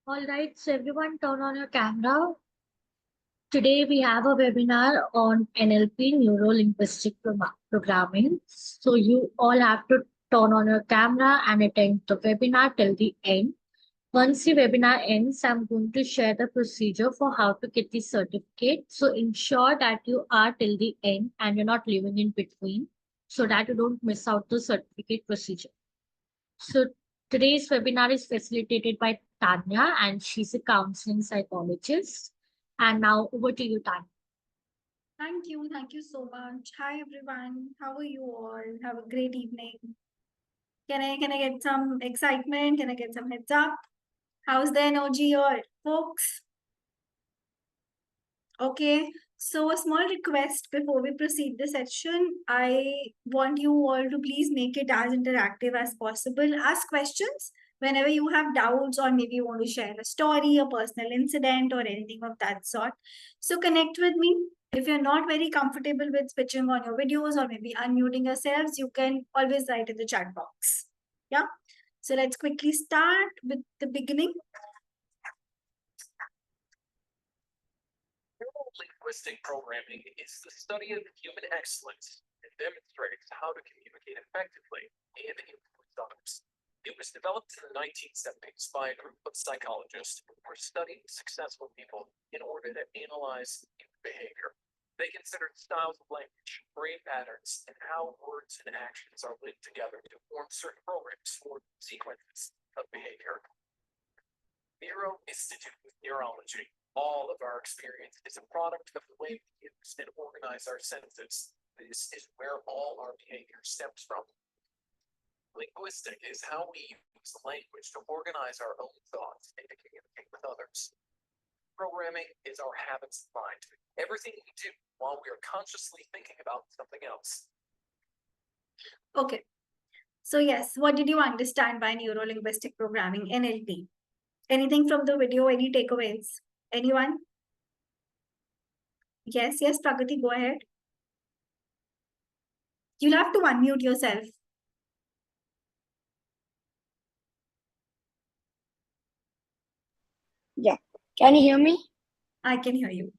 All right, so everyone turn on your camera. Today we have a webinar on NLP, Neuro-Linguistic Programming. So you all have to turn on your camera and attend the webinar till the end. Once the webinar ends, I'm going to share the procedure for how to get the certificate. So ensure that you are till the end and you're not leaving in between so that you don't miss out the certificate procedure. So today's webinar is facilitated by Tanya, and she's a counseling psychologist. And now over to you, Tanya. Thank you. Thank you so much. Hi everyone. How are you all? Have a great evening. Can I get some excitement? Can I get some heads up? How's the energy here, folks? Okay. So a small request before we proceed the session. I want you all to please make it as interactive as possible. Ask questions whenever you have doubts, or maybe you want to share a story, a personal incident, or anything of that sort. So connect with me. If you're not very comfortable with switching on your videos or maybe unmuting yourselves, you can always write in the chat box. Yeah. So let's quickly start with the beginning. Neuro-linguistic programming is the study of human excellence and demonstrates how to communicate effectively and influence others. It was developed in the 1970s by a group of psychologists who were studying successful people in order to analyze human behavior. They considered styles of language, brain patterns, and how words and actions are linked together to form certain programs or sequences of behavior. Neuro is to do with neurology. All of our experience is a product of the way we use and organize our senses. This is where all our behavior stems from. Linguistic is how we use language to organize our own thoughts and to communicate with others. Programming is our habits of mind. Everything we do while we are consciously thinking about something else. Okay. So yes, what did you understand by neuro-linguistic programming, NLP? Anything from the video, any takeaways? Anyone? Yes, Pragati, go ahead. You'll have to unmute yourself. Yeah. Can you hear me? I can hear you.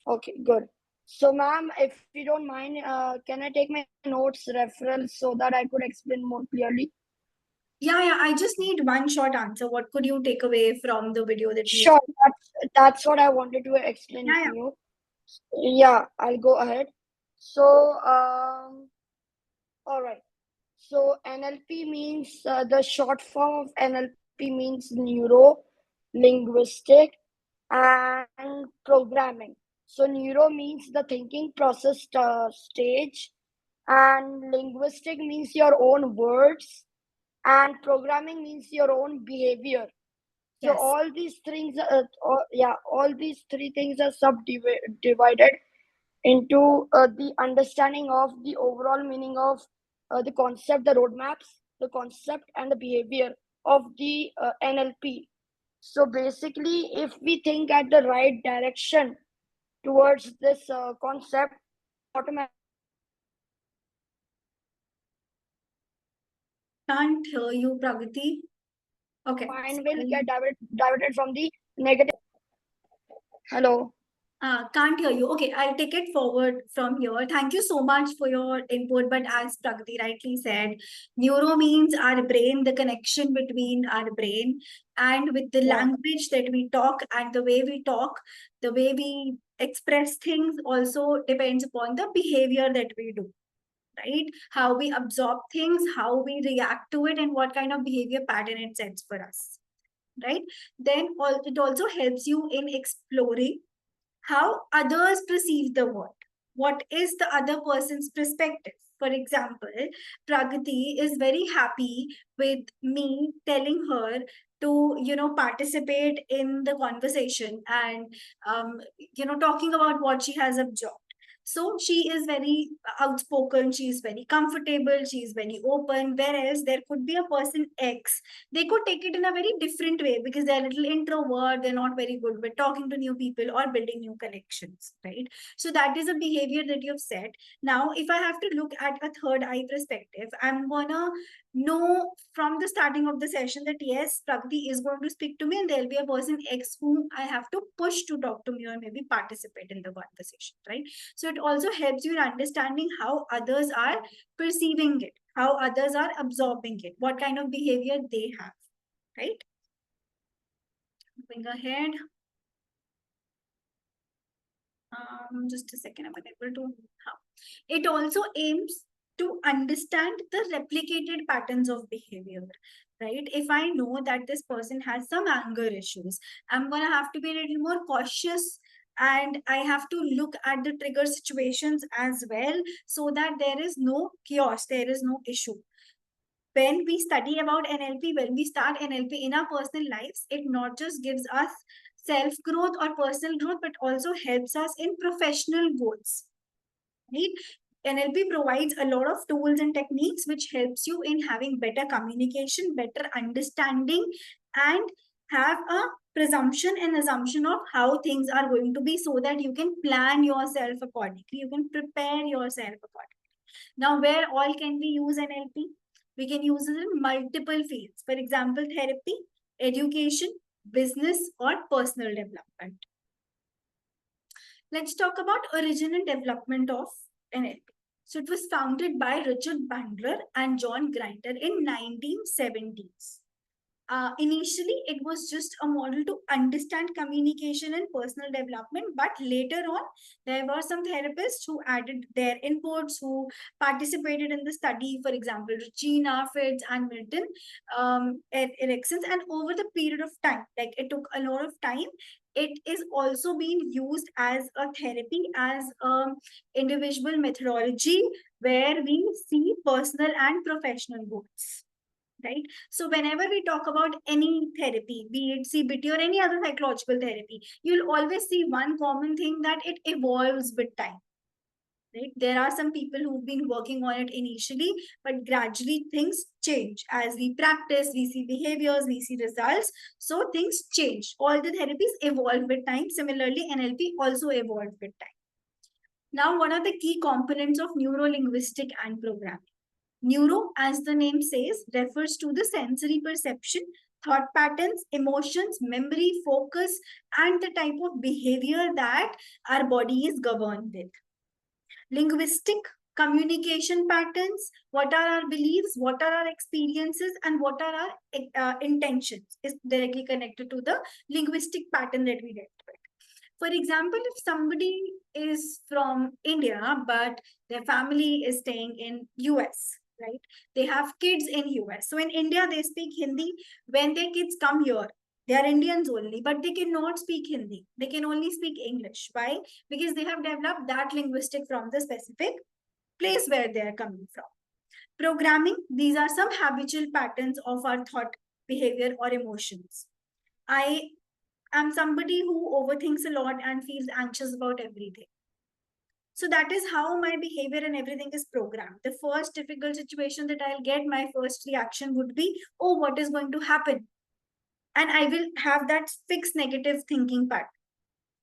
Okay, good. So, ma'am, if you don't mind, can I take my notes reference so that I could explain more clearly? Yeah, I just need one short answer. What could you take away from the video that we Sure, that's what I wanted to explain Yeah. to you. Yeah, I'll go ahead. So, all right. So, NLP means the short form of NLP means neuro, linguistic, and programming. So neuro means the thinking process stage, and linguistic means your own words, and programming means your own behavior. So Yes. all these things, all these three things are subdivided into the understanding of the overall meaning of the concept, the roadmaps, the concept, and the behavior of the NLP. So basically, if we think at the right direction towards this concept, automatically Can't hear you, Pragati. Okay. mind will get diverted from the negative. Hello. Can't hear you. Okay, I'll take it forward from here. Thank you so much for your input. But as Pragati rightly said, neuro means our brain, the connection between our brain and with the language that we talk, and the way we talk, the way we express things also depends upon the behavior that we do. Right? How we absorb things, how we react to it, and what kind of behavior pattern it sets for us. Right? Then it also helps you in exploring how others perceive the world. What is the other person's perspective? For example, Pragati is very happy with me telling her to, participate in the conversation and, talking about what she has absorbed. So she is very outspoken, she is very comfortable, she is very open. Whereas there could be a person X, they could take it in a very different way because they're a little introvert, they're not very good with talking to new people or building new connections, right? So that is a behavior that you've set. Now, if I have to look at a third eye perspective, I'm gonna know from the starting of the session that yes, Pragati is going to speak to me and there'll be a person X whom I have to push to talk to me or maybe participate in the conversation, right? So it also helps you in understanding how others are perceiving it, how others are absorbing it, what kind of behavior they have, right? Moving ahead. Just a second, I'm unable to. It also aims to understand the replicated patterns of behavior, right? If I know that this person has some anger issues, I'm going to have to be a little more cautious and I have to look at the trigger situations as well so that there is no chaos, there is no issue. When we study about NLP, when we start NLP in our personal lives, it not just gives us self growth or personal growth, but also helps us in professional goals. Right? NLP provides a lot of tools and techniques which helps you in having better communication, better understanding, and have a presumption and assumption of how things are going to be so that you can plan yourself accordingly. You can prepare yourself accordingly. Now, where all can we use NLP? We can use it in multiple fields. For example, therapy, education, business, or personal development. Let's talk about origin and development of NLP. So it was founded by Richard Bandler and John Grinder in 1970s. Initially, it was just a model to understand communication and personal development, but later on, there were some therapists who added their inputs, who participated in the study, for example, Regina, Fitz, and Milton Erickson's. And over the period of time, like it took a lot of time, it is also being used as a therapy, as an individual methodology where we see personal and professional goals. Right? So whenever we talk about any therapy, be it CBT or any other psychological therapy, you'll always see one common thing that it evolves with time. Right? There are some people who've been working on it initially, but gradually things change. As we practice, we see behaviors, we see results. So things change. All the therapies evolve with time. Similarly, NLP also evolved with time. Now, what are the key components of neuro-linguistic and programming? Neuro, as the name says, refers to the sensory perception, thought patterns, emotions, memory, focus, and the type of behavior that our body is governed with. Linguistic, communication patterns, what are our beliefs, what are our experiences, and what are our intentions is directly connected to the linguistic pattern that we get to it. For example, if somebody is from India, but their family is staying in US, right? They have kids in US. So in India, they speak Hindi. When their kids come here, they are Indians only, but they cannot speak Hindi. They can only speak English. Why? Because they have developed that linguistic from the specific place where they are coming from. Programming, these are some habitual patterns of our thought, behavior, or emotions. I am somebody who overthinks a lot and feels anxious about everything. So that is how my behavior and everything is programmed. The first difficult situation that I'll get, my first reaction would be, oh, what is going to happen? And I will have that fixed negative thinking pattern.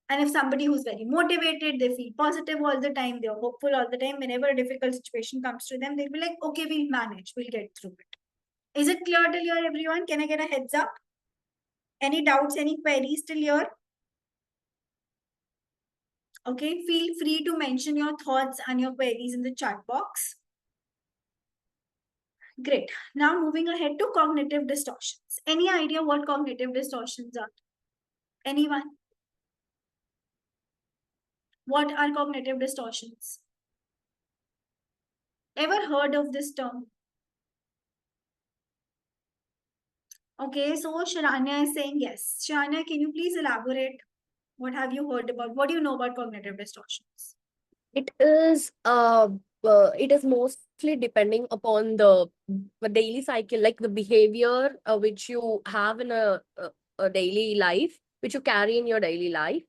And if somebody who's very motivated, they feel positive all the time, they're hopeful all the time, whenever a difficult situation comes to them, they'll be like, okay, we'll manage, we'll get through it. Is it clear till here, everyone? Can I get a heads up? Any doubts, any queries till here? Okay, feel free to mention your thoughts and your queries in the chat box. Great. Now moving ahead to cognitive distortions. Any idea what cognitive distortions are? Anyone? What are cognitive distortions? Ever heard of this term? Okay, so Sharanya is saying yes. Sharanya, can you please elaborate? What have you heard about? What do you know about cognitive distortions? It is mostly depending upon the daily cycle, like the behavior which you have in a daily life, which you carry in your daily life.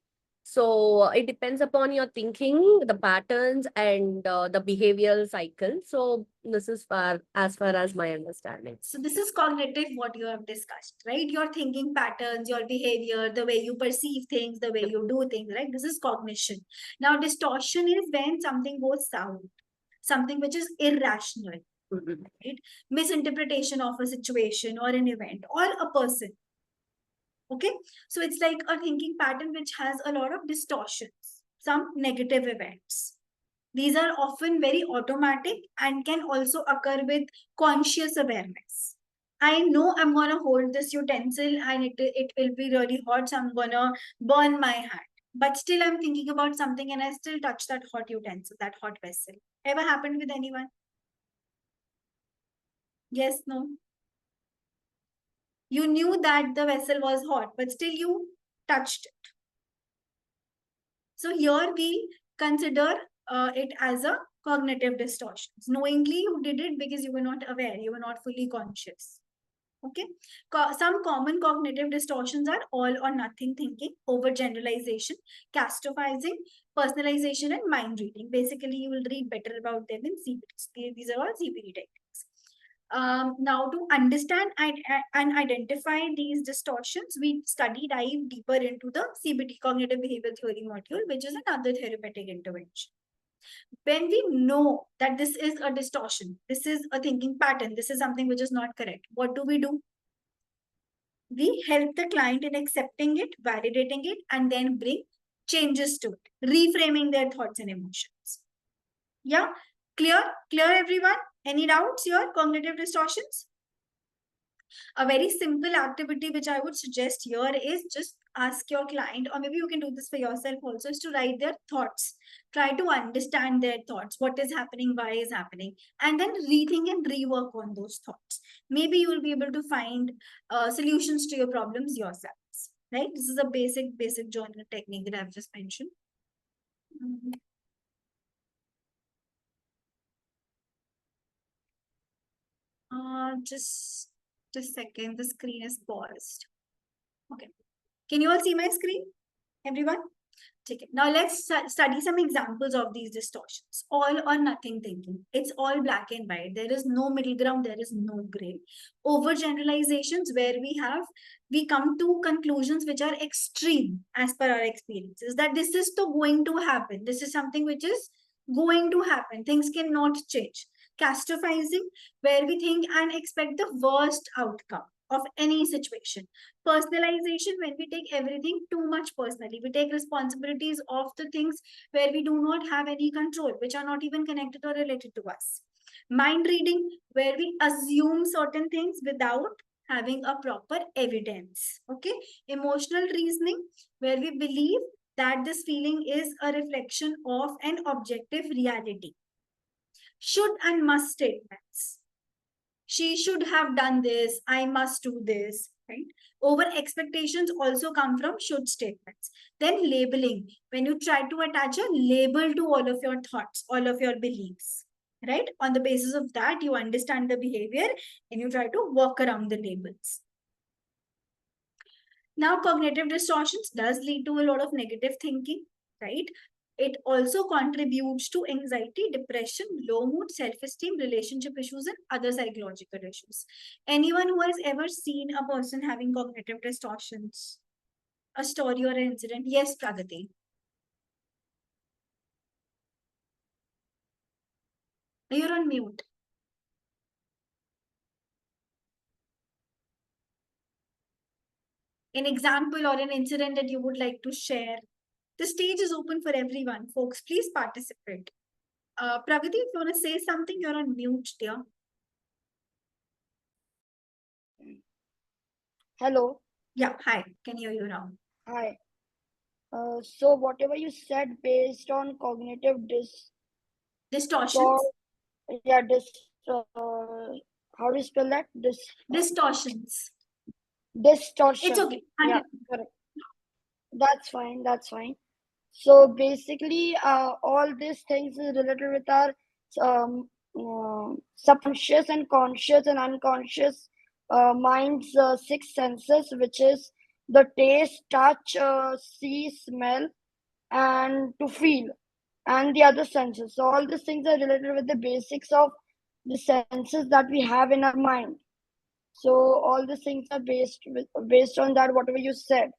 So it depends upon your thinking, the patterns, and the behavioral cycle. So this is as far as my understanding. So this is cognitive, what you have discussed, right? Your thinking patterns, your behavior, the way you perceive things, the way you do things, right? This is cognition. Now, distortion is when something goes south, something which is irrational. right? Misinterpretation of a situation or an event or a person. Okay, so it's like a thinking pattern which has a lot of distortions, some negative events. These are often very automatic and can also occur with conscious awareness. I know I'm going to hold this utensil and it will be really hot, so I'm going to burn my hand. But still, I'm thinking about something and I still touch that hot utensil, that hot vessel. Ever happened with anyone? Yes, no? You knew that the vessel was hot, but still you touched it. So here we consider it as a cognitive distortion. Knowingly you did it because you were not aware, you were not fully conscious. Okay. Some common cognitive distortions are all or nothing thinking, overgeneralization, catastrophizing, personalization, and mind reading. Basically, you will read better about them in CPTs. These are all CPT techniques. Now, to understand and identify these distortions, we dive deeper into the CBT, cognitive behavioral theory module, which is another therapeutic intervention. When we know that this is a distortion, this is a thinking pattern, this is something which is not correct, what do? We help the client in accepting it, validating it, and then bring changes to it, reframing their thoughts and emotions. Yeah, clear everyone? Any doubts here? Cognitive distortions? A very simple activity which I would suggest here is just ask your client, or maybe you can do this for yourself also, is to write their thoughts. Try to understand their thoughts, what is happening, why is happening, and then rethink and rework on those thoughts. Maybe you will be able to find solutions to your problems yourselves, right? This is a basic journal technique that I've just mentioned. Just a second, the screen is paused. Okay. Can you all see my screen? Everyone? Okay. Now let's study some examples of these distortions. All or nothing thinking. It's all black and white. There is no middle ground. There is no gray. Overgeneralizations where we come to conclusions which are extreme as per our experiences. That this is going to happen. This is something which is going to happen. Things cannot change. Catastrophizing where we think and expect the worst outcome of any situation. Personalization when we take everything too much personally. We take responsibilities of the things where we do not have any control, which are not even connected or related to us. Mind reading where we assume certain things without having a proper evidence. Okay. Emotional reasoning where we believe that this feeling is a reflection of an objective reality. Should and must statements. She should have done this, I must do this, right? Over expectations also come from should statements. Then labeling, when you try to attach a label to all of your thoughts, all of your beliefs, right? On the basis of that, you understand the behavior and you try to work around the labels. Now, cognitive distortions does lead to a lot of negative thinking, right? It also contributes to anxiety, depression, low mood, self-esteem, relationship issues, and other psychological issues. Anyone who has ever seen a person having cognitive distortions, a story or an incident? Yes, Pragati. You're on mute. An example or an incident that you would like to share? The stage is open for everyone, folks. Please participate. Pragati, if you want to say something, you're on mute, dear. Hello. Yeah, hi. Can hear you now. Hi. So whatever you said based on cognitive Distortions. How do you spell that? Distortions. Distortion. It's okay. Yeah, correct. That's fine. That's fine. So basically, all these things is related with our subconscious and conscious and unconscious mind's six senses, which is the taste, touch, see, smell, and to feel, and the other senses. So all these things are related with the basics of the senses that we have in our mind. So all these things are based on that, whatever you said.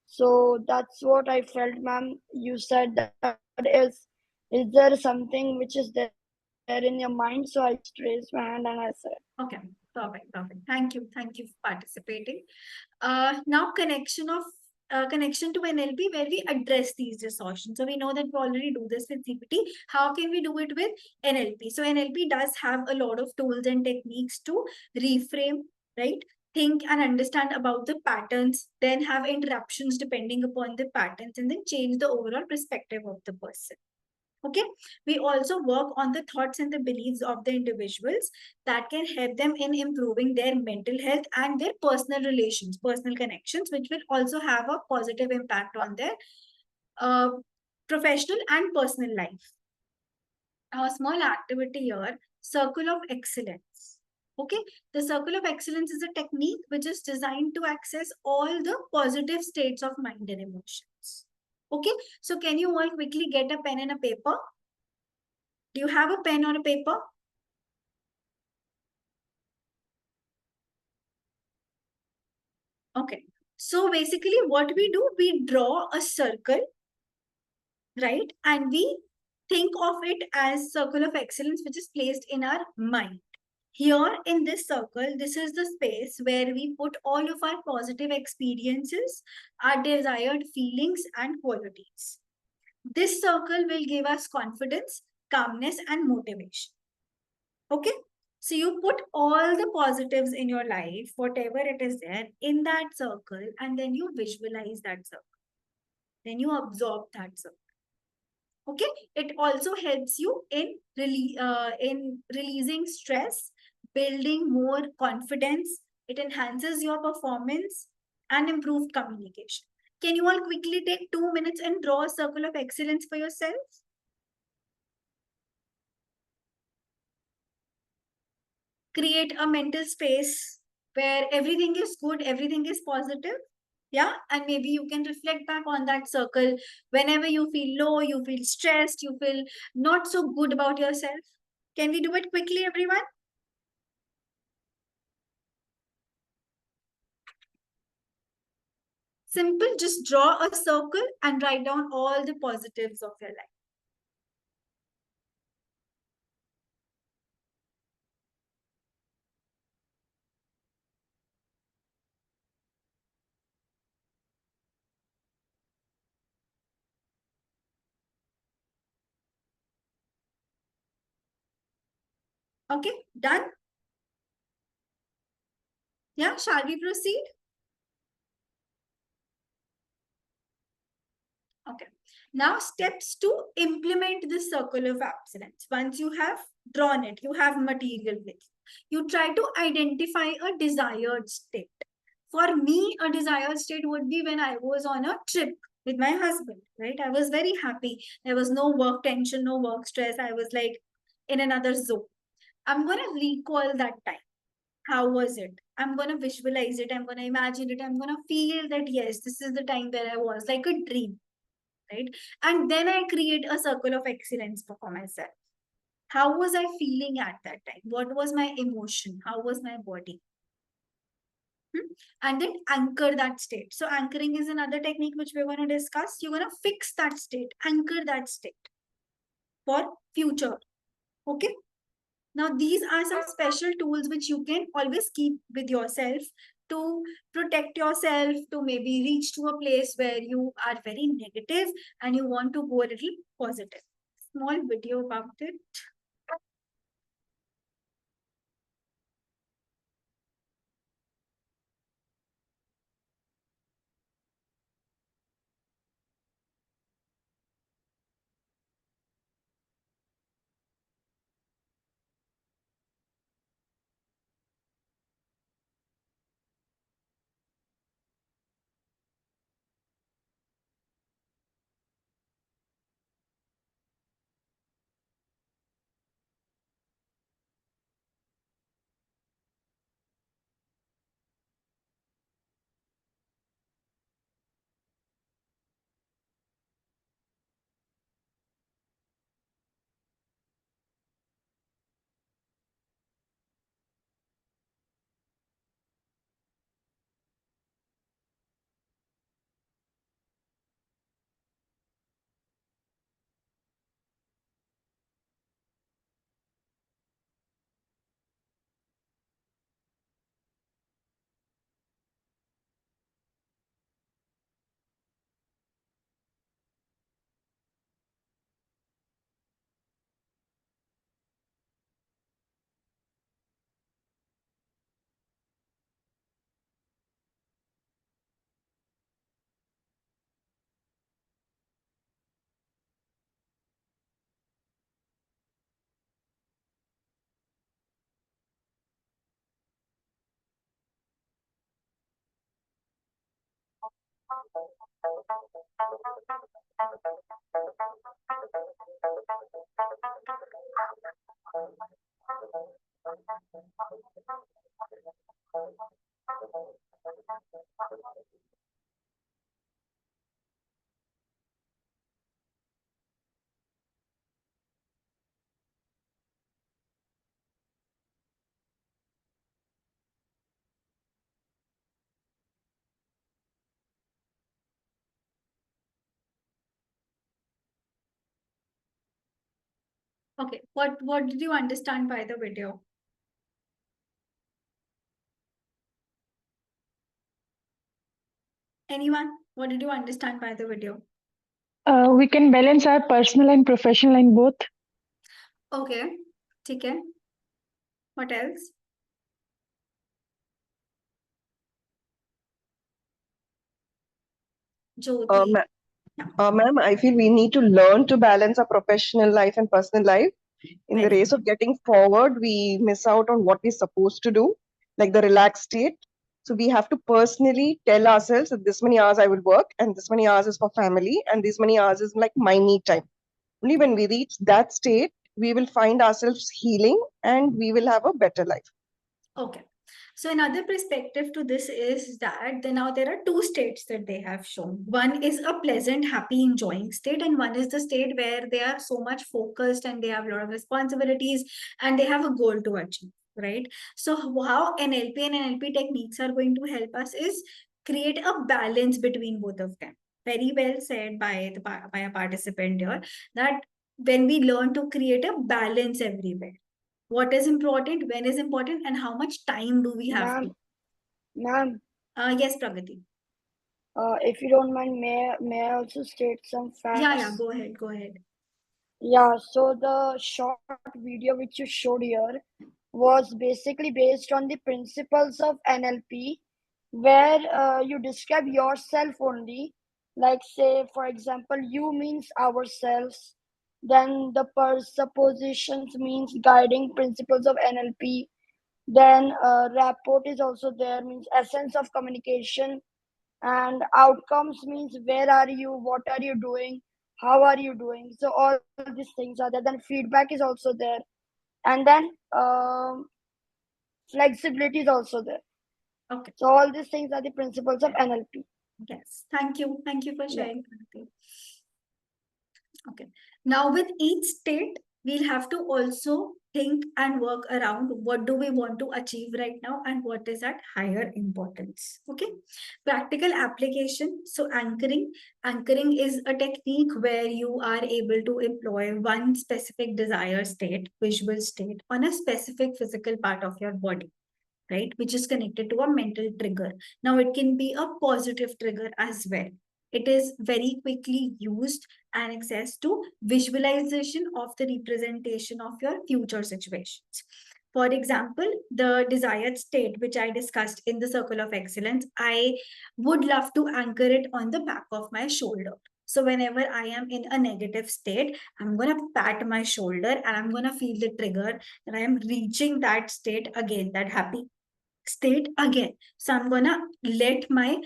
So that's what I felt, ma'am. You said that is there something which is there there in your mind. So I just raised my hand and I said. Okay, perfect, perfect. Thank you for participating. Now connection to NLP, where we address these distortions. So we know that we already do this with GPT. How can we do it with NLP? So NLP does have a lot of tools and techniques to reframe, right? Think and understand about the patterns, then have interruptions depending upon the patterns, and then change the overall perspective of the person. Okay, we also work on the thoughts and the beliefs of the individuals that can help them in improving their mental health and their personal relations, personal connections, which will also have a positive impact on their uh, professional and personal life. A small activity here, circle of excellence. Okay, the circle of excellence is a technique which is designed to access all the positive states of mind and emotions. Okay, so can you all quickly get a pen and a paper? Do you have a pen or a paper? Okay. So basically what we do, we draw a circle, right? And we think of it as circle of excellence, which is placed in our mind. Here in this circle, this is the space where we put all of our positive experiences, our desired feelings and qualities. This circle will give us confidence, calmness, and motivation. Okay. So you put all the positives in your life, whatever it is there, in that circle, and then you visualize that circle. Then you absorb that circle. Okay. It also helps you in releasing stress, building more confidence. It enhances your performance and improved communication. Can you all quickly take 2 minutes and draw a circle of excellence for yourself? Create a mental space where everything is good, everything is positive. Yeah. And maybe you can reflect back on that circle whenever you feel low, you feel stressed, you feel not so good about yourself. Can we do it quickly, everyone? Simple, just draw a circle and write down all the positives of your life. Okay, done? Yeah, shall we proceed? Okay. Now steps to implement this circle of excellence. Once you have drawn it, you have material with you try to identify a desired state. For me, a desired state would be when I was on a trip with my husband, right? I was very happy. There was no work tension, no work stress. I was like in another zone. I'm going to recall that time. How was it? I'm going to visualize it. I'm going to imagine it. I'm going to feel that, yes, this is the time where I was like a dream, right? And then I create a circle of excellence for myself. How was I feeling at that time? What was my emotion? How was my body? And then anchor that state. So anchoring is another technique which we're going to discuss. You're going to fix that state, anchor that state for future. Okay. Now, these are some special tools which you can always keep with yourself to protect yourself, to maybe reach to a place where you are very negative and you want to go a little positive. Small video about it. Okay, what did you understand by the video? Anyone? What did you understand by the video? We can balance our personal and professional in both. Okay, okay. What else? Jyoti. Ma'am, I feel we need to learn to balance our professional life and personal life. In the Very race of getting forward, we miss out on what we're supposed to do, like the relaxed state. So we have to personally tell ourselves that this many hours I will work, and this many hours is for family, and this many hours is like my me time. Only when we reach that state, we will find ourselves healing and we will have a better life. Okay. So another perspective to this is that now there are two states that they have shown. One is a pleasant, happy, enjoying state, and one is the state where they are so much focused and they have a lot of responsibilities and they have a goal to achieve, right? So how NLP and NLP techniques are going to help us is create a balance between both of them. Very well said by a participant here, that when we learn to create a balance everywhere, what is important, when is important, and how much time do we have to? Ma'am, Yes, Pragati. if you don't mind, may I also state some facts? Yeah, go ahead. Yeah, so the short video which you showed here was basically based on the principles of NLP, where you describe yourself only. Like, say, for example, you means ourselves, then the suppositions means guiding principles of NLP, then rapport is also there, means essence of communication, and outcomes means where are you, what are you doing, how are you doing. So all these things are there. Then feedback is also there, and then flexibility is also there. Okay. So all these things are the principles of NLP. Yes, thank you for sharing. Yeah. Okay, now with each state we'll have to also think and work around what do we want to achieve right now and what is at higher importance. Okay, practical application. So anchoring is a technique where you are able to employ one specific desired state, visual state, on a specific physical part of your body, right, which is connected to a mental trigger. Now it can be a positive trigger as well. It is very quickly used and access to visualization of the representation of your future situations. For example, the desired state, which I discussed in the circle of excellence, I would love to anchor it on the back of my shoulder. So whenever I am in a negative state, I'm going to pat my shoulder and I'm going to feel the trigger that I am reaching that state again, that happy state again. So I'm going to let my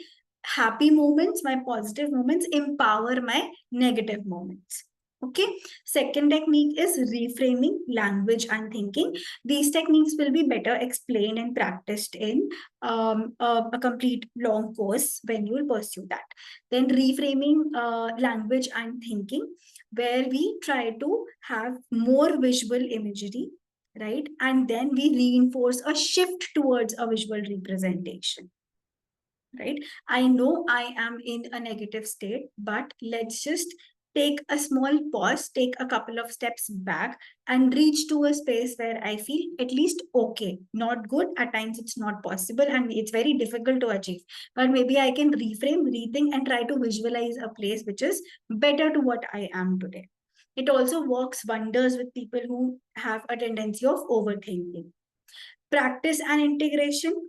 happy moments, my positive moments, empower my negative moments. Okay. Second technique is reframing language and thinking. These techniques will be better explained and practiced in a complete long course when you will pursue that. Then reframing language and thinking, where we try to have more visual imagery, right? And then we reinforce a shift towards a visual representation. Right? I know I am in a negative state, but let's just take a small pause, take a couple of steps back, and reach to a space where I feel at least okay. Not good, at times it's not possible, and it's very difficult to achieve. But maybe I can reframe, rethink, and try to visualize a place which is better to what I am today. It also works wonders with people who have a tendency of overthinking. Practice and integration.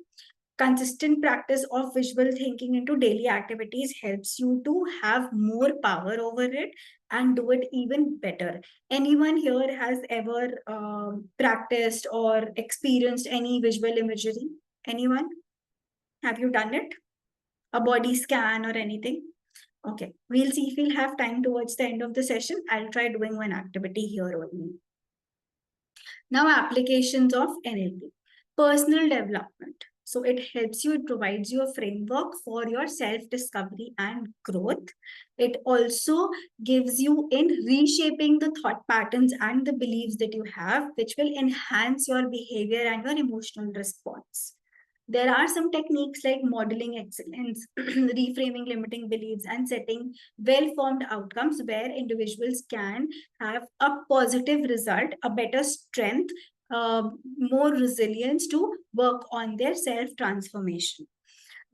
Consistent practice of visual thinking into daily activities helps you to have more power over it and do it even better. Anyone here has ever practiced or experienced any visual imagery? Anyone? Have you done it? a body scan or anything? Okay, we'll see if we'll have time towards the end of the session. I'll try doing one activity here only. Now, applications of NLP. Personal development. So it helps you, it provides you a framework for your self-discovery and growth. It also gives you in reshaping the thought patterns and the beliefs that you have, which will enhance your behavior and your emotional response. There are some techniques like modeling excellence, reframing limiting beliefs, and setting well-formed outcomes where individuals can have a positive result, a better strength, more resilience to work on their self-transformation.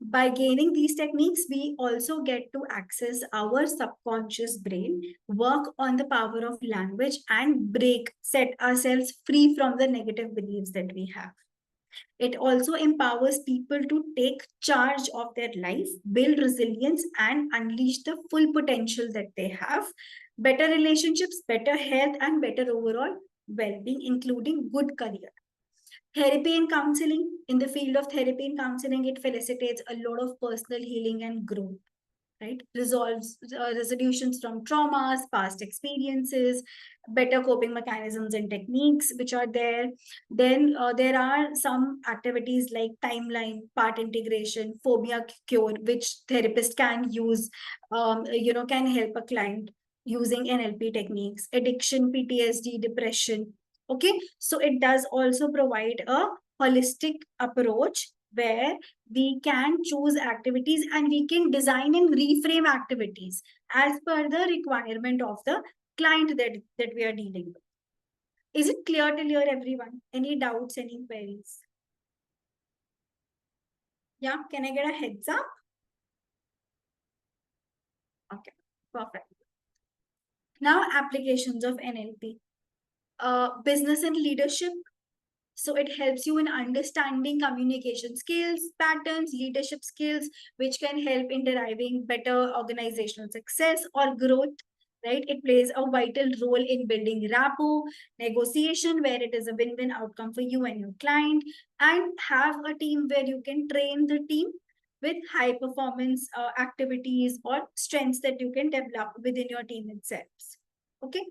By gaining these techniques, we also get to access our subconscious brain, work on the power of language, and set ourselves free from the negative beliefs that we have. It also empowers people to take charge of their life, build resilience, and unleash the full potential that they have. Better relationships, better health, and better overall well being, including good career. Therapy and counseling. In the field of therapy and counseling, it facilitates a lot of personal healing and growth. Right, resolves resolutions from traumas, past experiences, better coping mechanisms and techniques which are there. Then there are some activities like timeline, part integration, phobia cure, which therapist can use, can help a client using NLP techniques. Addiction, PTSD, depression. Okay, so it does also provide a holistic approach where we can choose activities and we can design and reframe activities as per the requirement of the client that we are dealing with. Is it clear till here, everyone? Any doubts, any queries? Yeah, can I get a heads up? Okay, perfect. Now, applications of NLP. Business and leadership. So it helps you in understanding communication skills, patterns, leadership skills, which can help in deriving better organizational success or growth, right? It plays a vital role in building rapport, negotiation, where it is a win-win outcome for you and your client, and have a team where you can train the team with high performance activities or strengths that you can develop within your team itself. Okay,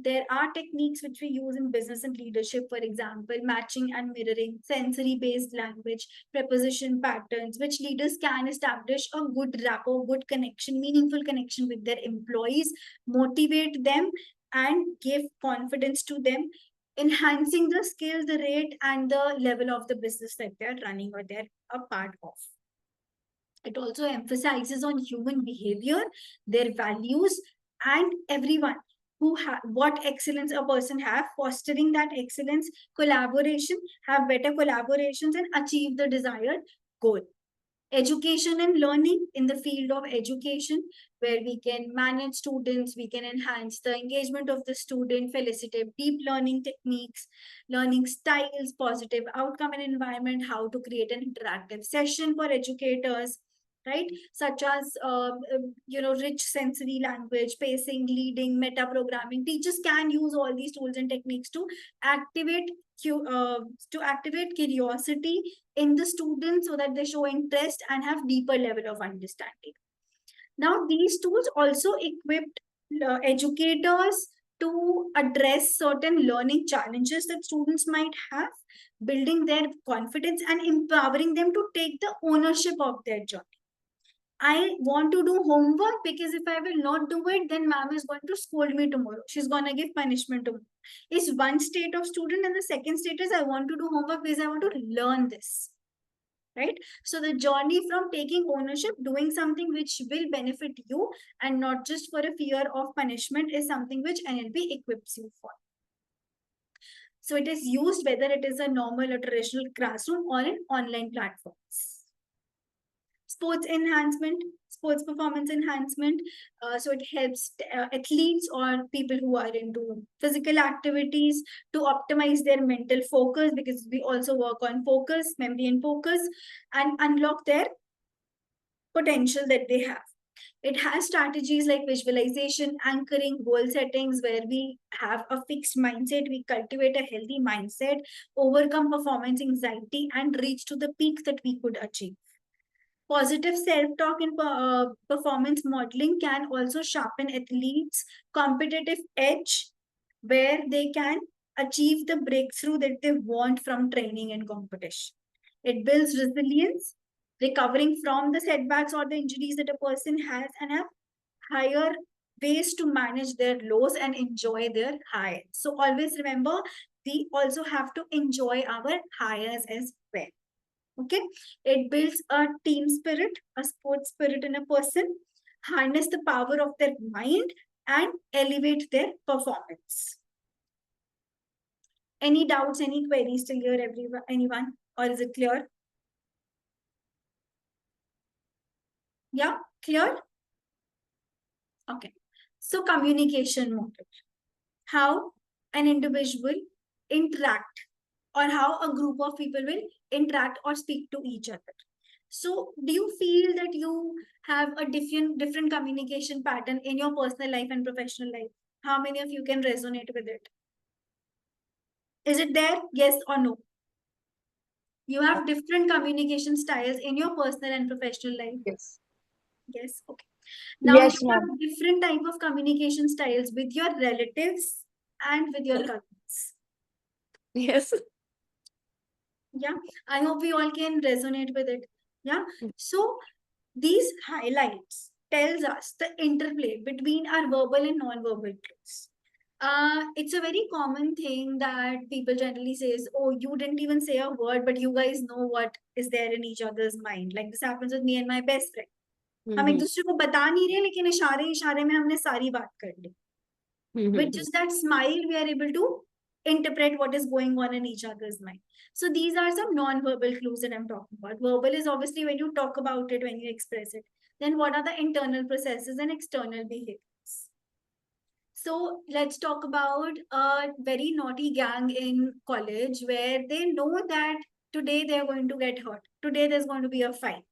there are techniques which we use in business and leadership, for example, matching and mirroring, sensory-based language, preposition patterns, which leaders can establish a good rapport, good connection, meaningful connection with their employees, motivate them, and give confidence to them, enhancing the skills, the rate, and the level of the business that they're running or they're a part of. It also emphasizes on human behavior, their values, and everyone who what excellence a person have, fostering that excellence, collaboration, have better collaborations, and achieve the desired goal. Education and learning in the field of education, where we can manage students, we can enhance the engagement of the student, facilitate deep learning techniques, learning styles, positive outcome and environment, how to create an interactive session for educators, right? Such as, rich sensory language, pacing, leading, meta programming. Teachers can use all these tools and techniques to activate curiosity in the students so that they show interest and have deeper level of understanding. Now, these tools also equipped educators to address certain learning challenges that students might have, building their confidence and empowering them to take the ownership of their journey. I want to do homework because if I will not do it, then ma'am is going to scold me tomorrow. She's going to give punishment to me. It's one state of student, and the second state is I want to do homework because I want to learn this. Right? So the journey from taking ownership, doing something which will benefit you and not just for a fear of punishment, is something which NLP equips you for. So it is used whether it is a normal or traditional classroom or in online platforms. Sports enhancement, sports performance enhancement. So it helps athletes or people who are into physical activities to optimize their mental focus, because we also work on focus, memory and focus, and unlock their potential that they have. It has strategies like visualization, anchoring, goal settings, where we have a fixed mindset, we cultivate a healthy mindset, overcome performance anxiety, and reach to the peak that we could achieve. Positive self-talk in performance modeling can also sharpen athletes' competitive edge, where they can achieve the breakthrough that they want from training and competition. It builds resilience, recovering from the setbacks or the injuries that a person has, and have higher ways to manage their lows and enjoy their highs. So always remember, we also have to enjoy our highs as well. Okay, it builds a team spirit, a sports spirit in a person, harness the power of their mind, and elevate their performance. Any doubts, any queries till here, everyone, anyone, or is it clear? Yeah, clear? Okay. So communication model. How an individual interact, or how a group of people will interact or speak to each other. So do you feel that you have a different communication pattern in your personal life and professional life? How many of you can resonate with it? Is it there? Yes or no? You have different communication styles in your personal and professional life. Yes. Yes. Okay. Now you Yes, have ma'am. different type of communication styles with your relatives and with your cousins. Yes. Yeah, I hope we all can resonate with it. Yeah, so these highlights tells us the interplay between our verbal and non-verbal clues. It's a very common thing that people generally says, oh, you didn't even say a word, but you guys know what is there in each other's mind. Like this happens with me and my best friend. हम एक दूसरे को बता नहीं रहे, लेकिन इशारे इशारे में हमने सारी बात कर ली. With just that smile, we are able to interpret what is going on in each other's mind. So these are some non-verbal clues that I'm talking about. Verbal is obviously when you talk about it, when you express it. Then what are the internal processes and external behaviors? So let's talk about a very naughty gang in college where they know that today they're going to get hurt. Today there's going to be a fight.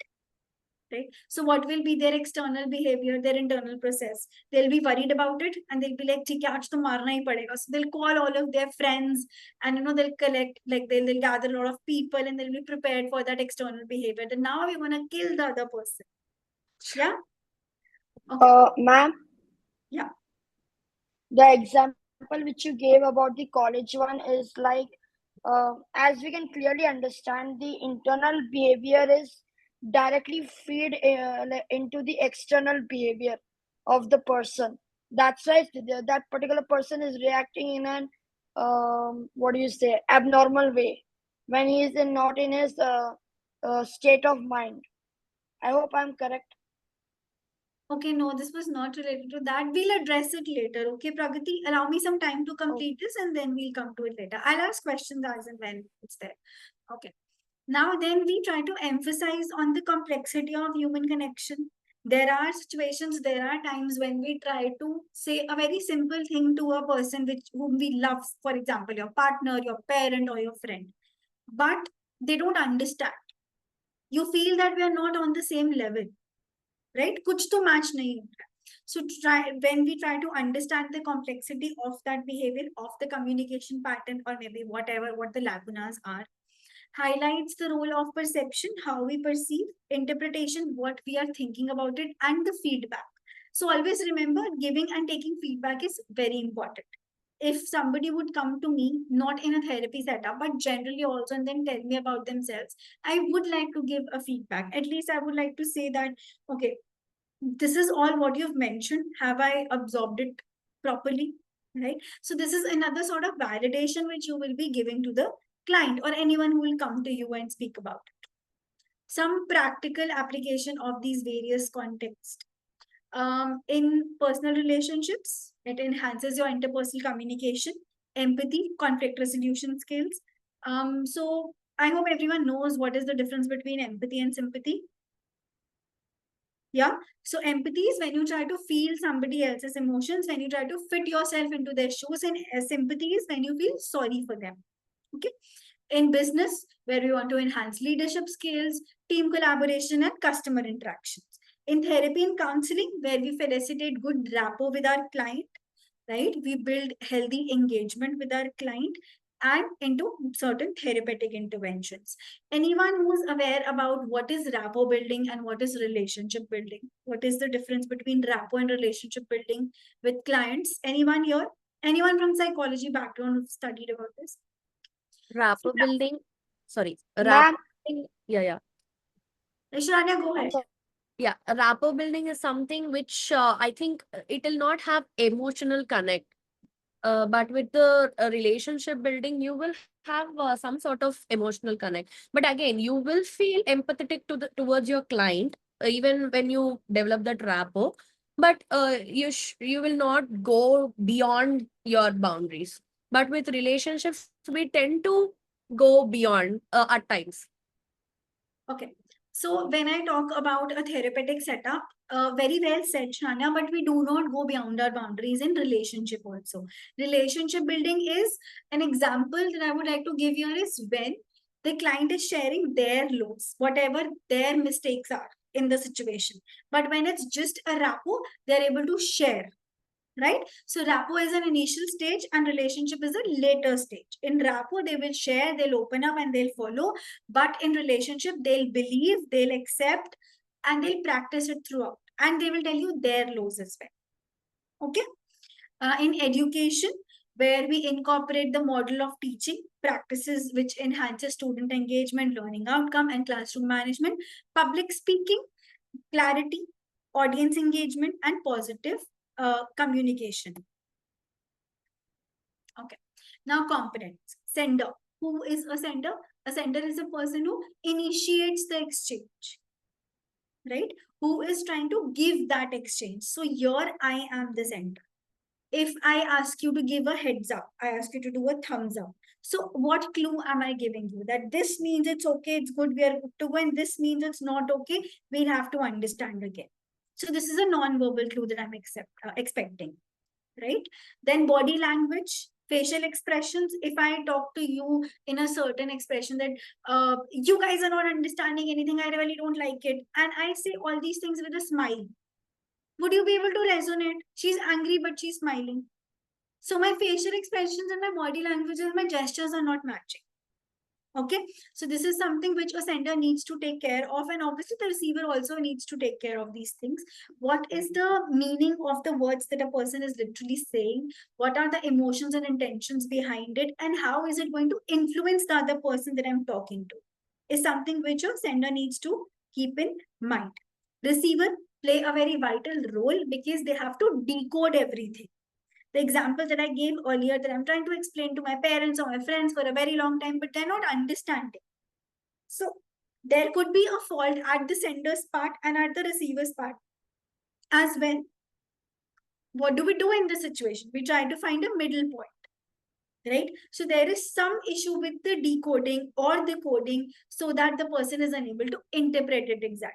Right? So what will be their external behavior, their internal process? They'll be worried about it and they'll be like, "ठीक है, आज तो मारना ही पड़ेगा." So they'll call all of their friends and they'll collect, like they'll gather a lot of people and they'll be prepared for that external behavior. Then now we're gonna kill the other person. Yeah. Okay. Ma'am, Yeah. the example which you gave about the college one is like, as we can clearly understand, the internal behavior is directly feed into the external behavior of the person. That's why that particular person is reacting in an what do you say, abnormal way when he is not in his state of mind. I hope I'm correct. Okay, no, this was not related to that. We'll address it later. Okay, Pragati, allow me some time to complete this and then we'll come to it later. I'll ask questions as and when it's there. Okay. Now then we try to emphasize on the complexity of human connection. There are situations, there are times when we try to say a very simple thing to a person whom we love, for example, your partner, your parent, or your friend, but they don't understand. You feel that we are not on the same level, right? Kuch to match nahi ho raha. So when we try to understand the complexity of that behavior, of the communication pattern, or maybe whatever, what the lagunas are, highlights the role of perception, how we perceive, interpretation, what we are thinking about it, and the feedback. So always remember, giving and taking feedback is very important. If somebody would come to me, not in a therapy setup, but generally also, and then tell me about themselves, I would like to give a feedback. At least I would like to say that, okay, this is all what you've mentioned. Have I absorbed it properly? Right? So this is another sort of validation which you will be giving to the client or anyone who will come to you and speak about it. Some practical application of these various contexts. In personal relationships, it enhances your interpersonal communication, empathy, conflict resolution skills. So I hope everyone knows what is the difference between empathy and sympathy. Yeah. So empathy is when you try to feel somebody else's emotions, when you try to fit yourself into their shoes, and sympathy is when you feel sorry for them. Okay. In business, where we want to enhance leadership skills, team collaboration, and customer interactions. In therapy and counseling, where we facilitate good rapport with our client, right? We build healthy engagement with our client. and into certain therapeutic interventions. Anyone who's aware about what is rapport building and what is relationship building? What is the difference between rapport and relationship building with clients? Anyone here? Anyone from psychology background who've studied about this? Rapport building, sorry, Ma'am, rapport building, yeah. Sharanya, go I'm ahead. sorry. Yeah, rapport building is something which I think it will not have emotional connect. But with the relationship building, you will have some sort of emotional connect. But again, you will feel empathetic towards your client even when you develop that rapport. But you will not go beyond your boundaries. But with relationships, we tend to go beyond at times. Okay. So when I talk about a therapeutic setup, very well said, Shania, but we do not go beyond our boundaries in relationship also. Relationship building is an example that I would like to give here is when the client is sharing their loads, whatever their mistakes are in the situation. But when it's just a rapport, they're able to share, right? So rapport is an initial stage and relationship is a later stage. In rapport, they will share, they'll open up and they'll follow. But in relationship, they'll believe, they'll accept, and they'll practice it throughout. And they will tell you their lows as well. Okay. In education, where we incorporate the model of teaching practices which enhances student engagement, learning outcome, and classroom management, public speaking, clarity, audience engagement, and positive communication. Okay. Now components. Sender. Who is a sender? A sender is a person who initiates the exchange, right? Who is trying to give that exchange. So here I am the sender. If I ask you to give a heads up, I ask you to do a thumbs up. So what clue am I giving you? That this means it's okay, it's good, we are good to go, and this means it's not okay, we'll have to understand again. So this is a non-verbal clue that I'm expecting, right? Then body language, facial expressions. If I talk to you in a certain expression that you guys are not understanding anything, I really don't like it, and I say all these things with a smile, would you be able to resonate? She's angry, but she's smiling. So my facial expressions and my body language and my gestures are not matching. Okay, so this is something which a sender needs to take care of, and obviously the receiver also needs to take care of these things. What is the meaning of the words that a person is literally saying? What are the emotions and intentions behind it, and how is it going to influence the other person that I'm talking to? Is something which a sender needs to keep in mind. Receiver play a very vital role because they have to decode everything. The example that I gave earlier that I'm trying to explain to my parents or my friends for a very long time, but they're not understanding. So there could be a fault at the sender's part and at the receiver's part as well. What do we do in this situation? We try to find a middle point, right? So there is some issue with the decoding or the coding so that the person is unable to interpret it exactly.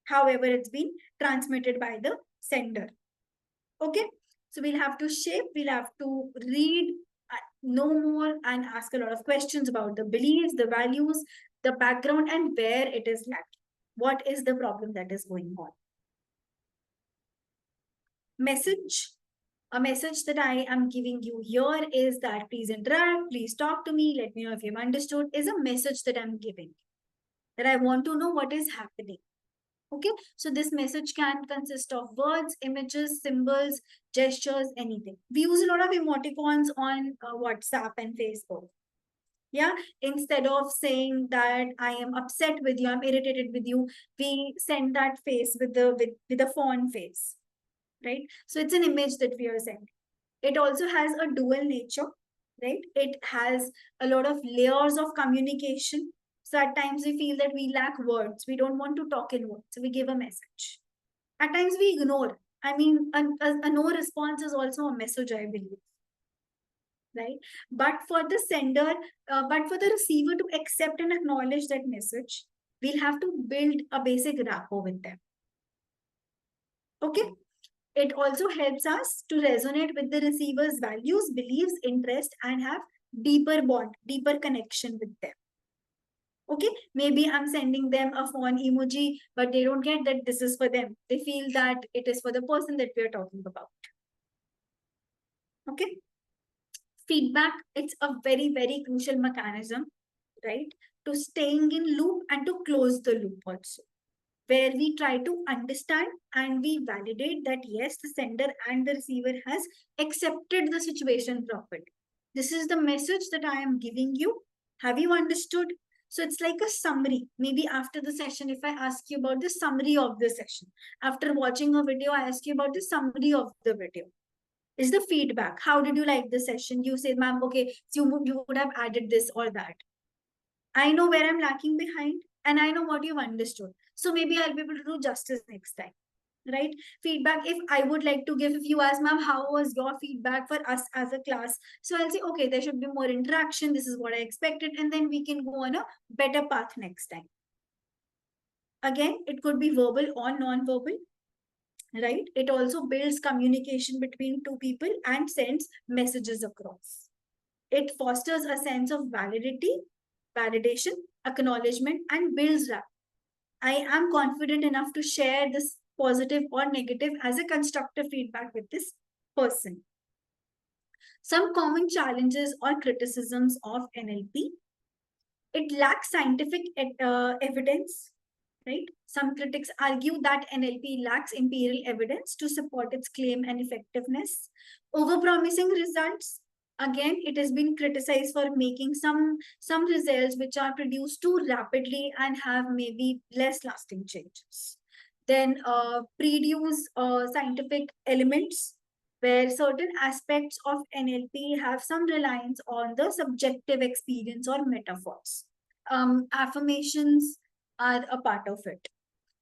However, it's been transmitted by the sender. Okay. So we'll have to shape, we'll have to read, know more, and ask a lot of questions about the beliefs, the values, the background, and where it is lacking. What is the problem that is going on? Message. A message that I am giving you here is that please interact, please talk to me, let me know if you've understood, is a message that I'm giving. That I want to know what is happening. Okay, so this message can consist of words, images, symbols, gestures, anything. We use a lot of emoticons on WhatsApp and Facebook. Yeah, instead of saying that I am upset with you, I'm irritated with you, we send that face with the fawn face, right? So it's an image that we are sending. It also has a dual nature, right? It has a lot of layers of communication. So at times we feel that we lack words. We don't want to talk in words. So we give a message. At times we ignore. I mean, a no response is also a message, I believe. Right? But for the sender, but for the receiver to accept and acknowledge that message, we'll have to build a basic rapport with them. Okay? It also helps us to resonate with the receiver's values, beliefs, interests, and have deeper bond, deeper connection with them. Okay, maybe I'm sending them a phone emoji, but they don't get that this is for them. They feel that it is for the person that we are talking about. Okay. Feedback, it's a very, very crucial mechanism, right? To staying in loop and to close the loop also, where we try to understand and we validate that yes, the sender and the receiver has accepted the situation properly. This is the message that I am giving you. Have you understood? So it's like a summary. Maybe after the session, if I ask you about the summary of the session, after watching a video, I ask you about the summary of the video. Is the feedback. How did you like the session? You said, ma'am, okay, so you would have added this or that. I know where I'm lacking behind and I know what you've understood. So maybe I'll be able to do justice next time. Right? Feedback, if I would like to give, if you ask, ma'am, how was your feedback for us as a class? So I'll say, okay, there should be more interaction. This is what I expected. And then we can go on a better path next time. Again, it could be verbal or non-verbal, right? It also builds communication between two people and sends messages across. It fosters a sense of validity, validation, acknowledgement, and builds rapport. I am confident enough to share this positive or negative as a constructive feedback with this person. Some common challenges or criticisms of NLP. It lacks scientific evidence, right? Some critics argue that NLP lacks empirical evidence to support its claim and effectiveness. Overpromising results. Again, it has been criticized for making some results which are produced too rapidly and have maybe less lasting changes. Then produce scientific elements where certain aspects of NLP have some reliance on the subjective experience or metaphors. Affirmations are a part of it.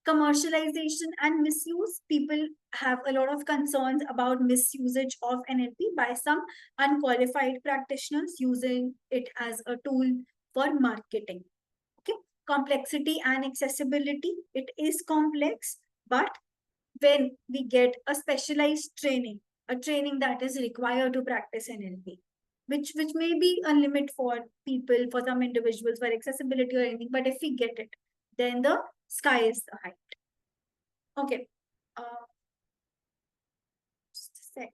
Commercialization and misuse. People have a lot of concerns about misusage of NLP by some unqualified practitioners using it as a tool for marketing. Okay, complexity and accessibility. It is complex, but when we get a specialized training, a training that is required to practice NLP, which may be a limit for people, for some individuals, for accessibility or anything. But if we get it, then the sky is the height. Okay. Just a sec.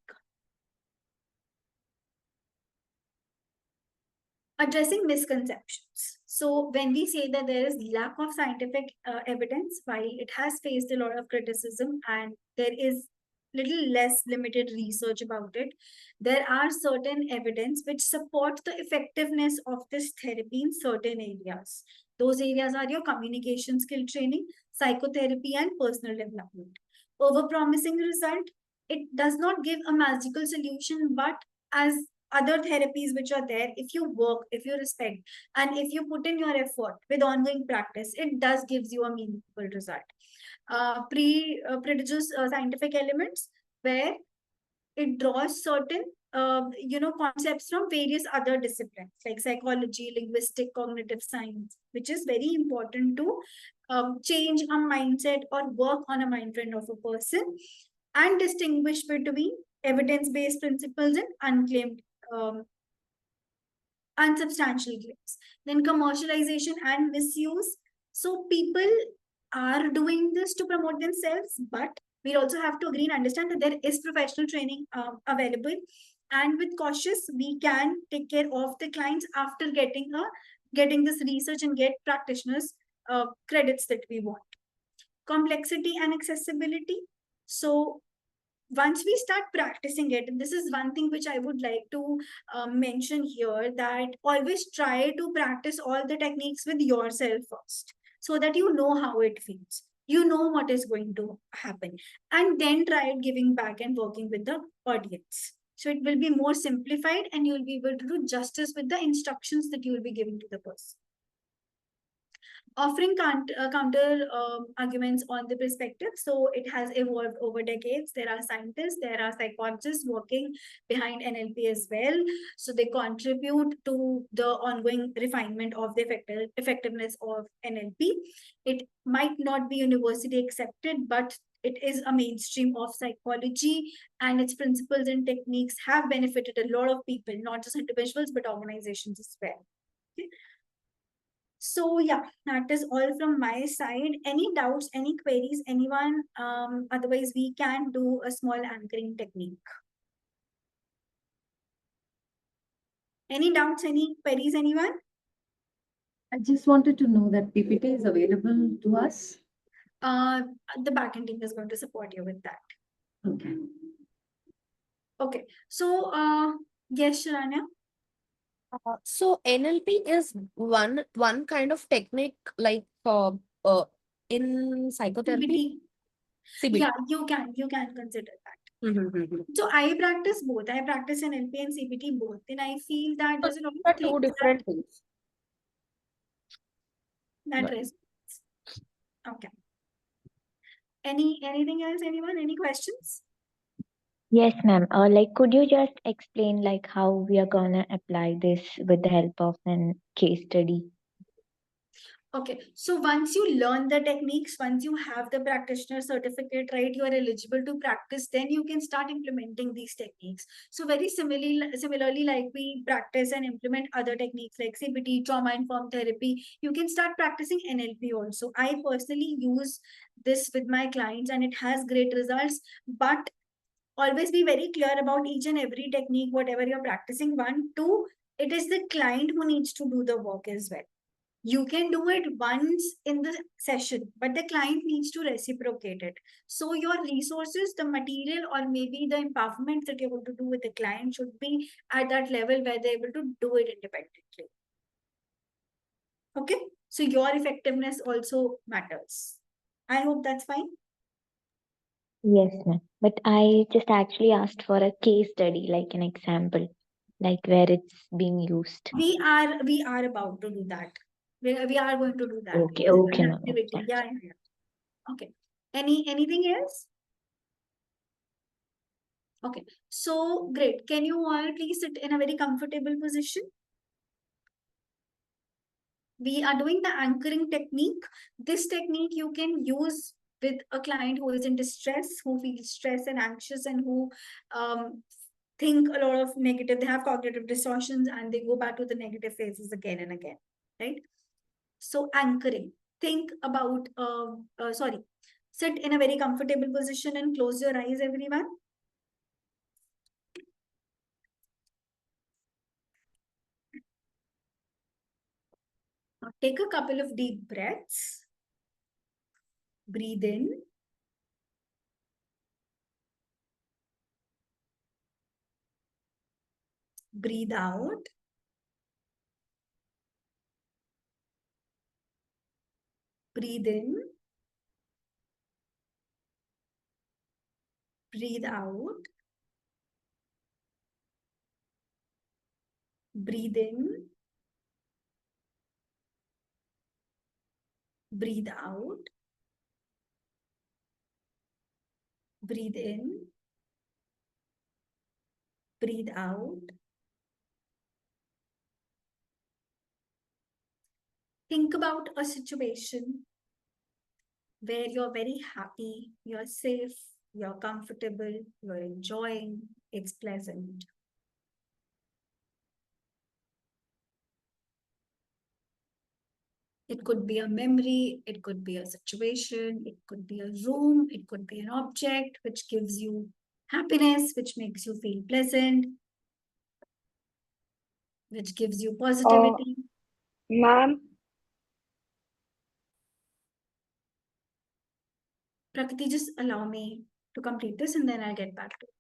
Addressing misconceptions. So when we say that there is lack of scientific evidence, while it has faced a lot of criticism and there is little less limited research about it, there are certain evidence which support the effectiveness of this therapy in certain areas. Those areas are your communication skill training, psychotherapy, and personal development. Overpromising result, it does not give a magical solution, but as other therapies which are there, if you work, if you respect, and if you put in your effort with ongoing practice, it does gives you a meaningful result. Produce scientific elements where it draws certain concepts from various other disciplines like psychology, linguistic, cognitive science, which is very important to change a mindset or work on a mind frame of a person, and distinguish between evidence-based principles and unclaimed unsubstantial claims. Then commercialization and misuse. So people are doing this to promote themselves, but we also have to agree and understand that there is professional training available, and with cautious we can take care of the clients after getting this research and get practitioners credits that we want. Complexity and accessibility. So once we start practicing it, and this is one thing which I would like to mention here, that always try to practice all the techniques with yourself first, so that you know how it feels, you know what is going to happen, and then try giving back and working with the audience. So it will be more simplified and you will be able to do justice with the instructions that you will be giving to the person. Offering counter arguments on the perspective. So it has evolved over decades. There are scientists, there are psychologists working behind NLP as well. So they contribute to the ongoing refinement of the effectiveness of NLP. It might not be universally accepted, but it is a mainstream of psychology, and its principles and techniques have benefited a lot of people, not just individuals, but organizations as well. Okay. So yeah, that is all from my side. Any doubts, any queries, anyone? Otherwise, we can do a small anchoring technique. Any doubts, any queries, anyone? I just wanted to know that PPT is available to us. The backend team is going to support you with that. Okay. Okay. So, yes, Sharanya. So NLP is one kind of technique like in psychotherapy. CBT. Yeah, you can consider that. So I practice both. I practice NLP and CBT both. And I feel that there's a lot of Two things different things. that resonates. Okay. Anything else? Anyone? Any questions? Yes, ma'am. Like, could you just explain like how we are gonna apply this with the help of an case study? Okay, so once you learn the techniques, once you have the practitioner certificate, right, you are eligible to practice, then you can start implementing these techniques. So very similarly, like we practice and implement other techniques like CBT, trauma-informed therapy, you can start practicing NLP also. I personally use this with my clients and it has great results, but always be very clear about each and every technique, whatever you're practicing. One, two, it is the client who needs to do the work as well. You can do it once in the session, but the client needs to reciprocate it. So your resources, the material, or maybe the empowerment that you're going to do with the client should be at that level where they're able to do it independently. Okay, so your effectiveness also matters. I hope that's fine. Yes, ma'am. But I just actually asked for a case study, like an example, like where it's being used. We are about to do that. We are going to do that. Okay, okay, ma'am. Activity. Yeah. Okay. Anything else? Okay. So great. Can you all please sit in a very comfortable position? We are doing the anchoring technique. This technique you can use with a client who is in distress, who feels stressed and anxious, and who think a lot of negative. They have cognitive distortions and they go back to the negative phases again and again, right? So anchoring. Think about, sit in a very comfortable position and close your eyes, everyone. Now take a couple of deep breaths. Breathe in. Breathe out. Breathe in. Breathe out. Breathe in. Breathe out. Breathe in. Breathe out. Think about a situation where you're very happy, you're safe, you're comfortable, you're enjoying, it's pleasant. It could be a memory, it could be a situation, it could be a room, it could be an object which gives you happiness, which makes you feel pleasant, which gives you positivity. Ma'am, Prakriti, just allow me to complete this and then I'll get back to it.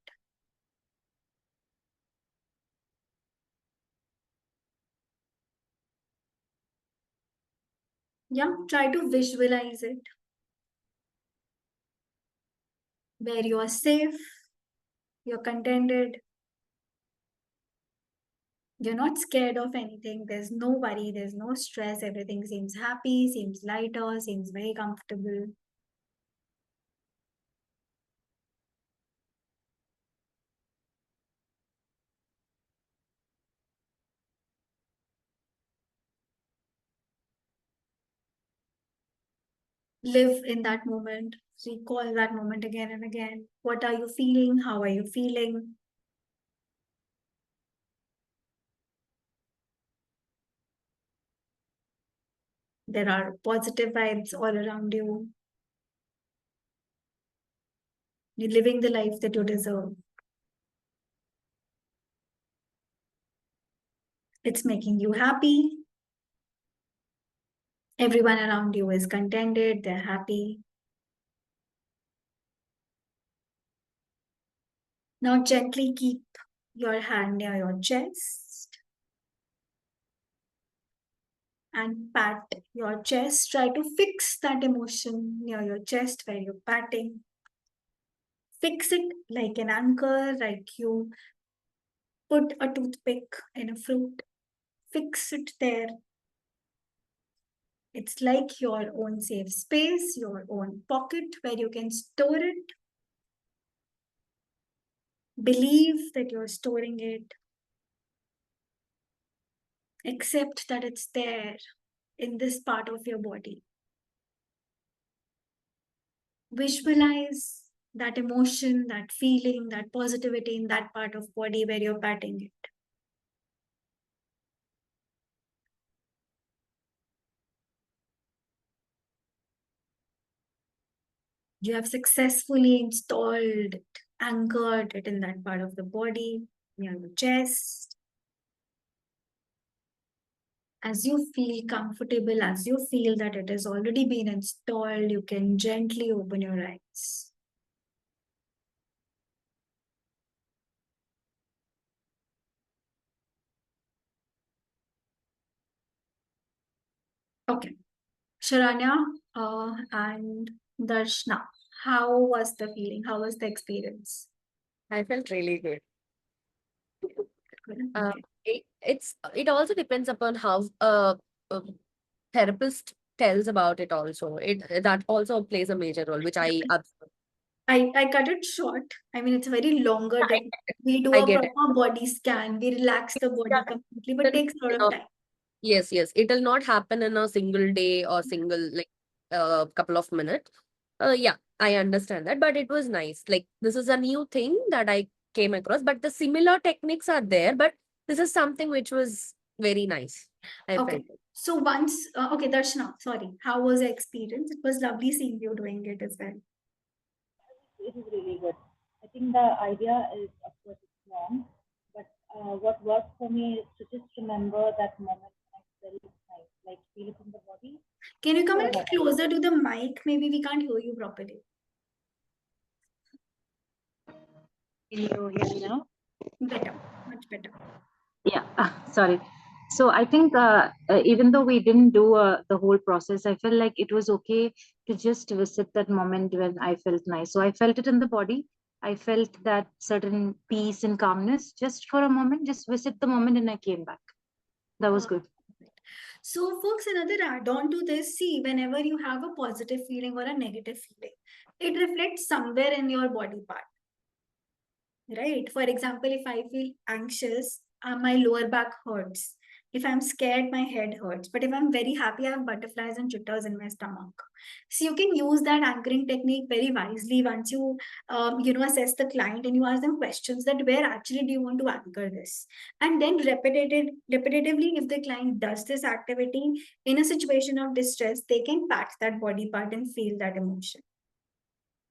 Yeah, try to visualize it. Where you are safe, you're contented, you're not scared of anything, there's no worry, there's no stress, everything seems happy, seems lighter, seems very comfortable. Live in that moment, recall that moment again and again. What are you feeling? How are you feeling? There are positive vibes all around you. You're living the life that you deserve. It's making you happy. Everyone around you is contented, they're happy. Now gently keep your hand near your chest and pat your chest. Try to fix that emotion near your chest where you're patting. Fix it like an anchor, like you put a toothpick in a fruit. Fix it there. It's like your own safe space, your own pocket where you can store it. Believe that you're storing it. Accept that it's there in this part of your body. Visualize that emotion, that feeling, that positivity in that part of body where you're patting it. You have successfully installed it, anchored it in that part of the body, near your chest. As you feel comfortable, as you feel that it has already been installed, you can gently open your eyes. Okay. Sharanya and Darshna, how was the feeling? How was the experience? I felt really good. Okay. It also depends upon how a therapist tells about it also. That also plays a major role, which I observe. I cut it short. I mean, it's a very longer technique. We do I a get it. proper body scan. We relax the body completely, but takes a lot of time. Yes, it will not happen in a single day or single couple of minutes. Yeah, I understand that, but it was nice. Like, this is a new thing that I came across, but the similar techniques are there, but this is something which was very nice. I Okay. felt. So once, okay, Darshana, sorry. How was the experience? It was lovely seeing you doing it as well. It is really good. I think the idea is, of course, it's long, but what works for me is to just remember that moment when I felt nice, like feel it in the body. Can you come a So little closer to the mic? Maybe we can't hear you properly. can you hear me now? Better, much better. Yeah, sorry. So I think even though we didn't do the whole process, I felt like it was okay to just visit that moment when I felt nice. So I felt it in the body. I felt that certain peace and calmness just for a moment, just visit the moment and I came back. That was good. So, folks, another add on to this, see, whenever you have a positive feeling or a negative feeling, it reflects somewhere in your body part. Right? For example, if I feel anxious, my lower back hurts. If I'm scared, my head hurts. But if I'm very happy, I have butterflies and jitters in my stomach. So you can use that anchoring technique very wisely once you, assess the client and you ask them questions that where actually do you want to anchor this, and then repetitively, if the client does this activity in a situation of distress, they can pat that body part and feel that emotion.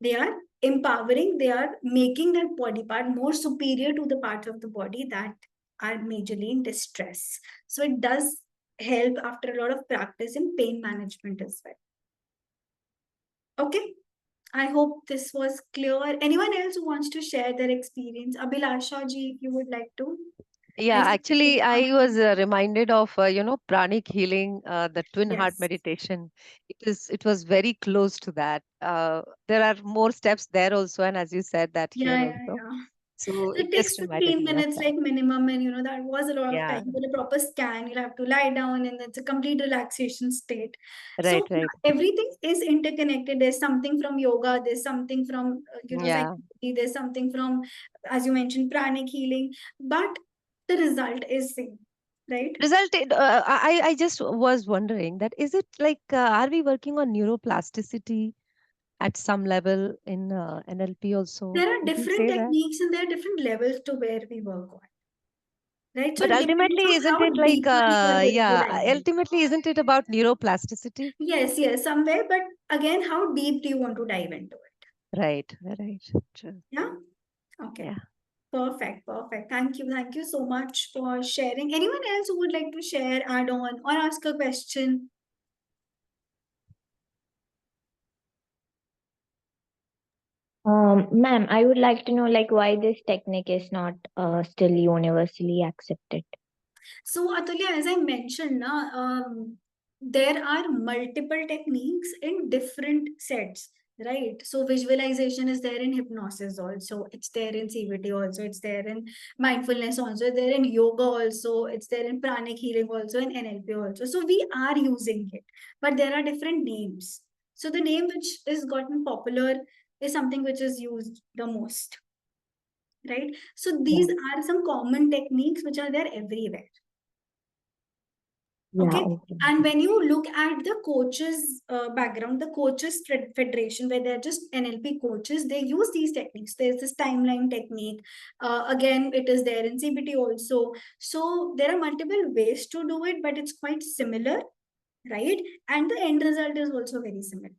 They are empowering, they are making that body part more superior to the parts of the body that are majorly in distress. So it does help after a lot of practice in pain management as well. Okay, I hope this was clear. Anyone else who wants to share their experience? Abhilasha ji, if you would like to. Yeah, I actually, I was reminded of pranic healing, the twin heart Yes. meditation. It was very close to that. There are more steps there also, and as you said that here Yeah. also. So So it it takes just reminded 15 me of minutes that. like minimum, and that was a lot of Yeah, time for a proper scan. You'll have to lie down, and it's a complete relaxation state. So right. everything is interconnected. There's something from yoga, there's something from Yeah. psychology, there's something from, as you mentioned, pranic healing, but the result is same, right? Resulted. I just was wondering that is it like are we working on neuroplasticity at some level in NLP also? There are Would you different say that? techniques and there are different levels to where we work on, right? So But it depends ultimately, on isn't how it like, deeply you are willing to dive in. ultimately, isn't it about neuroplasticity? Yes, somewhere. But again, how deep do you want to dive into it? Right. True. Yeah. Okay. Yeah. Perfect, perfect. Thank you. Thank you so much for sharing. Anyone else who would like to share, add on, or ask a question? Ma'am, I would like to know like why this technique is not still universally accepted. So, Atulya, as I mentioned, there are multiple techniques in different sets, right? So, visualization is there in hypnosis also, it's there in CBT also, it's there in mindfulness also, it's there in yoga also, it's there in pranic healing also, in NLP also. So, we are using it, but there are different names. So, the name which is gotten popular is something which is used the most, right? So, these are some common techniques which are there everywhere. Yeah, Okay. okay. And when you look at the coaches background, the coaches federation, where they're just NLP coaches, they use these techniques. There's this timeline technique. Again, it is there in CBT also. So there are multiple ways to do it, but it's quite similar, right? And the end result is also very similar.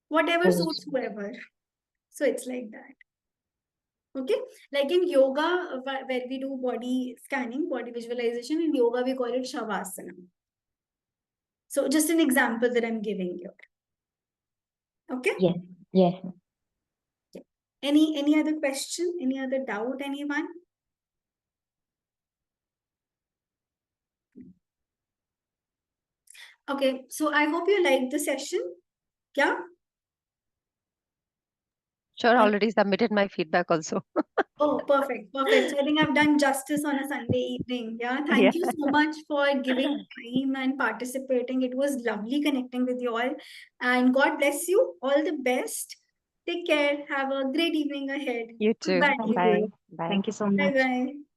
Whatever Oh. suits whoever. So it's like that. Okay, like in yoga, where we do body scanning, body visualization, in yoga we call it shavasana. So just an example that I'm giving you. Okay. Yes, yes. Any other question? Any other doubt? Anyone? Okay, so I hope you liked the session. Yeah. Sure, already submitted my feedback also. Oh, perfect, perfect. So I think I've done justice on a Sunday evening. Yeah. Yeah. Thank you so much for giving time and participating. It was lovely connecting with you all. And God bless you. All the best. Take care. Have a great evening ahead. You too. Goodbye. Bye. Bye. Thank you so Bye much. bye.